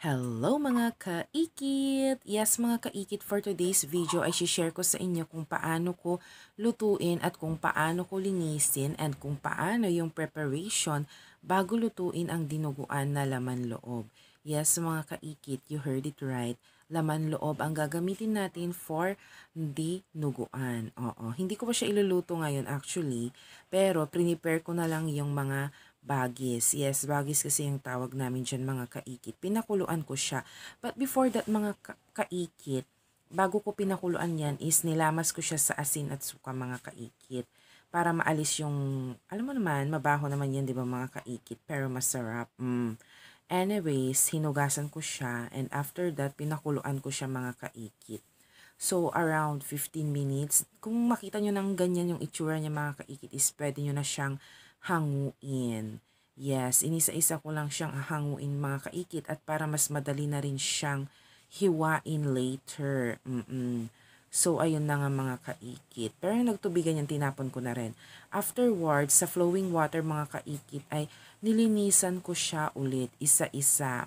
Hello mga kaikit! Yes mga kaikit, for today's video ay share ko sa inyo kung paano ko lutuin at kung paano ko linisin and kung paano yung preparation bago lutuin ang dinuguan na laman loob. Yes mga kaikit, you heard it right. Laman loob ang gagamitin natin for dinuguan. Oo, hindi ko pa siya iluluto ngayon actually, pero prepare ko na lang yung mga bagis. Yes, bagis kasi yung tawag namin dyan mga kaikit. Pinakuluan ko siya. But before that mga kaikit, bago ko pinakuluan yan is nilamas ko siya sa asin at suka mga kaikit. Para maalis yung, alam mo naman, mabaho naman yan, di ba mga kaikit? Pero masarap. Anyways, hinugasan ko siya and after that, pinakuluan ko siya mga kaikit. So, around 15 minutes. Kung makita nyo ng ganyan yung itsura niya mga kaikit is pwede nyo na siyang hanguin. Yes, inisa-isa ko lang siyang hanguin mga kaikit at para mas madali na rin siyang hiwain later. So, ayun na nga mga kaikit. Pero yung nagtubigan yan, tinapon ko na rin. Afterwards, sa flowing water mga kaikit ay nilinisan ko siya ulit, isa-isa.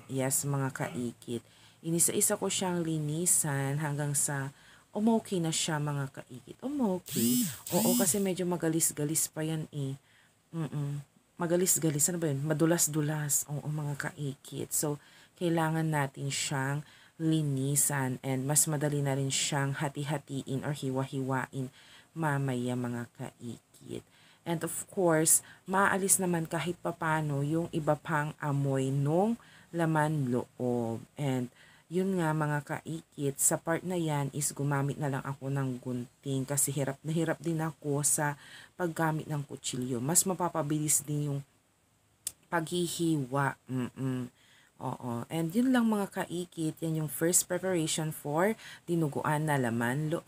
Yes, mga kaikit. Inisa-isa ko siyang linisan hanggang sa umokay na siya mga kaikit. Umokay? Oo, kasi medyo magalis-galis pa yan eh. Magalis-galis. Ano ba yun? Madulas-dulas. Oo, mga kaikit. So, kailangan natin siyang linisan and mas madali na rin siyang hati-hatiin or hiwa-hiwain mamaya mga kaikit. And of course, maalis naman kahit papano yung iba pang amoy nung laman loob. And yun nga mga kaikit, sa part na yan is gumamit na lang ako ng gunting kasi hirap na hirap din ako sa paggamit ng kutsilyo. Mas mapapabilis din yung paghihiwa. Oo. And yun lang mga kaikit, yan yung first preparation for dinuguan na laman loob.